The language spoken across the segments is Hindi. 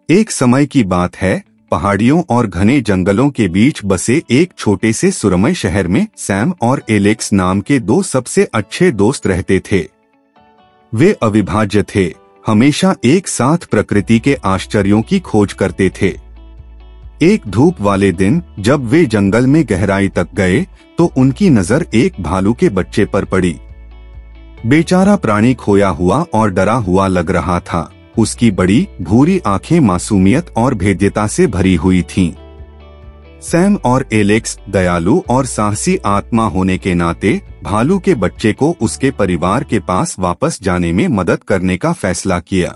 एक समय की बात है, पहाड़ियों और घने जंगलों के बीच बसे एक छोटे से सुरमय शहर में सैम और एलेक्स नाम के दो सबसे अच्छे दोस्त रहते थे। वे अविभाज्य थे, हमेशा एक साथ प्रकृति के आश्चर्यों की खोज करते थे। एक धूप वाले दिन जब वे जंगल में गहराई तक गए तो उनकी नजर एक भालू के बच्चे पर पड़ी। बेचारा प्राणी खोया हुआ और डरा हुआ लग रहा था। उसकी बड़ी भूरी आंखें मासूमियत और भेद्यता से भरी हुई थीं। सैम और एलेक्स दयालु और साहसी आत्मा होने के नाते भालू के बच्चे को उसके परिवार के पास वापस जाने में मदद करने का फैसला किया।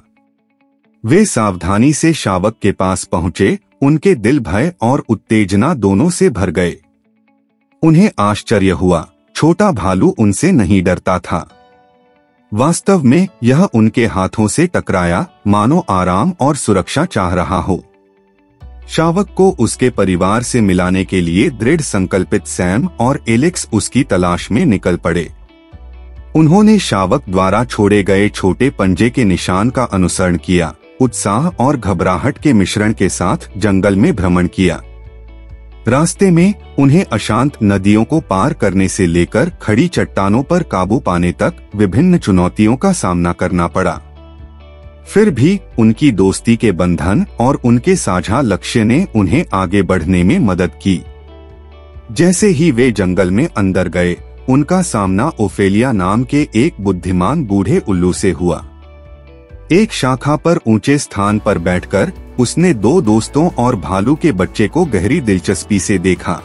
वे सावधानी से शावक के पास पहुंचे। उनके दिल भय और उत्तेजना दोनों से भर गए। उन्हें आश्चर्य हुआ, छोटा भालू उनसे नहीं डरता था। वास्तव में यह उनके हाथों से टकराया मानो आराम और सुरक्षा चाह रहा हो। शावक को उसके परिवार से मिलाने के लिए दृढ़ संकल्पित सैम और एलेक्स उसकी तलाश में निकल पड़े। उन्होंने शावक द्वारा छोड़े गए छोटे पंजे के निशान का अनुसरण किया, उत्साह और घबराहट के मिश्रण के साथ जंगल में भ्रमण किया। रास्ते में उन्हें अशांत नदियों को पार करने से लेकर खड़ी चट्टानों पर काबू पाने तक विभिन्न चुनौतियों का सामना करना पड़ा। फिर भी उनकी दोस्ती के बंधन और उनके साझा लक्ष्य ने उन्हें आगे बढ़ने में मदद की। जैसे ही वे जंगल में अंदर गए, उनका सामना ओफेलिया नाम के एक बुद्धिमान बूढ़े उल्लू से हुआ। एक शाखा पर ऊंचे स्थान पर बैठकर उसने दो दोस्तों और भालू के बच्चे को गहरी दिलचस्पी से देखा।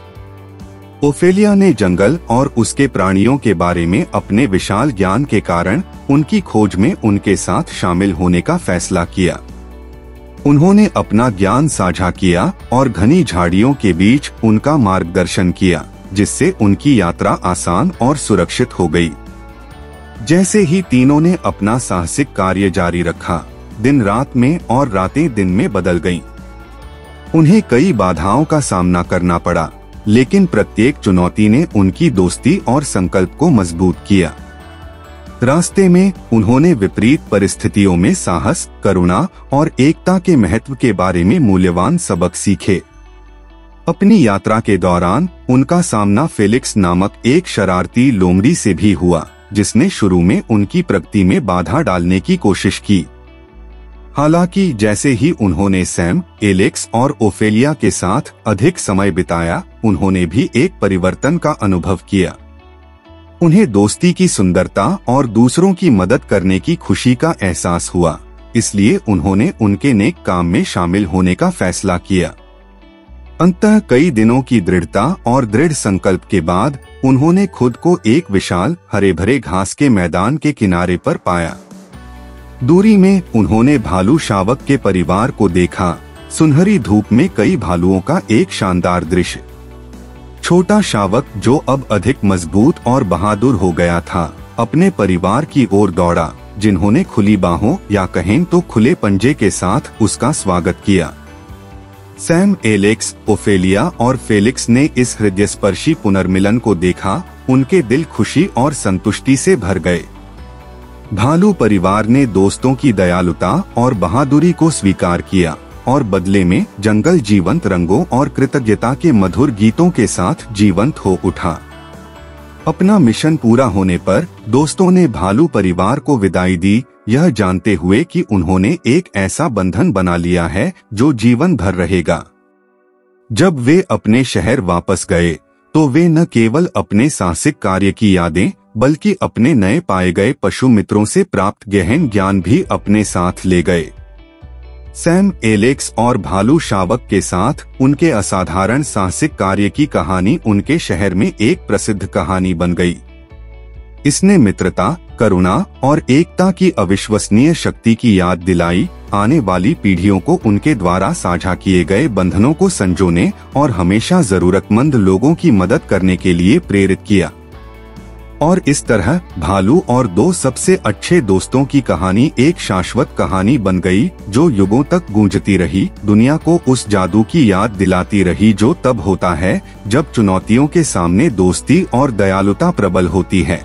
ओफेलिया ने जंगल और उसके प्राणियों के बारे में अपने विशाल ज्ञान के कारण उनकी खोज में उनके साथ शामिल होने का फैसला किया। उन्होंने अपना ज्ञान साझा किया और घनी झाड़ियों के बीच उनका मार्गदर्शन किया, जिससे उनकी यात्रा आसान और सुरक्षित हो गई। जैसे ही तीनों ने अपना साहसिक कार्य जारी रखा, दिन रात में और रातें दिन में बदल गईं। उन्हें कई बाधाओं का सामना करना पड़ा, लेकिन प्रत्येक चुनौती ने उनकी दोस्ती और संकल्प को मजबूत किया। रास्ते में उन्होंने विपरीत परिस्थितियों में साहस, करुणा और एकता के महत्व के बारे में मूल्यवान सबक सीखे। अपनी यात्रा के दौरान उनका सामना फेलिक्स नामक एक शरारती लोमड़ी से भी हुआ, जिसने शुरू में उनकी प्रगति में बाधा डालने की कोशिश की। हालांकि जैसे ही उन्होंने सैम, एलेक्स और ओफेलिया के साथ अधिक समय बिताया, उन्होंने भी एक परिवर्तन का अनुभव किया। उन्हें दोस्ती की सुंदरता और दूसरों की मदद करने की खुशी का एहसास हुआ, इसलिए उन्होंने उनके नेक काम में शामिल होने का फैसला किया। अंततः कई दिनों की दृढ़ता और दृढ़ संकल्प के बाद उन्होंने खुद को एक विशाल हरे भरे घास के मैदान के किनारे पर पाया। दूरी में उन्होंने भालू शावक के परिवार को देखा। सुनहरी धूप में कई भालुओं का एक शानदार दृश्य। छोटा शावक, जो अब अधिक मजबूत और बहादुर हो गया था, अपने परिवार की ओर दौड़ा, जिन्होंने खुली बाहों या कहें तो खुले पंजे के साथ उसका स्वागत किया। सैम, एलेक्स, ओफेलिया और फेलिक्स ने इस हृदयस्पर्शी पुनर्मिलन को देखा। उनके दिल खुशी और संतुष्टि से भर गए। भालू परिवार ने दोस्तों की दयालुता और बहादुरी को स्वीकार किया और बदले में जंगल जीवंत रंगों और कृतज्ञता के मधुर गीतों के साथ जीवंत हो उठा। अपना मिशन पूरा होने पर दोस्तों ने भालू परिवार को विदाई दी, यह जानते हुए कि उन्होंने एक ऐसा बंधन बना लिया है जो जीवन भर रहेगा। जब वे अपने शहर वापस गए तो वे न केवल अपने साहसिक कार्य की यादें बल्कि अपने नए पाए गए पशु मित्रों से प्राप्त गहन ज्ञान भी अपने साथ ले गए। सैम, एलेक्स और भालू शावक के साथ उनके असाधारण साहसिक कार्य की कहानी उनके शहर में एक प्रसिद्ध कहानी बन गई। इसने मित्रता, करुणा और एकता की अविश्वसनीय शक्ति की याद दिलाई, आने वाली पीढ़ियों को उनके द्वारा साझा किए गए बंधनों को संजोने और हमेशा जरूरतमंद लोगों की मदद करने के लिए प्रेरित किया। और इस तरह भालू और दो सबसे अच्छे दोस्तों की कहानी एक शाश्वत कहानी बन गई, जो युगों तक गूंजती रही, दुनिया को उस जादू की याद दिलाती रही जो तब होता है जब चुनौतियों के सामने दोस्ती और दयालुता प्रबल होती है।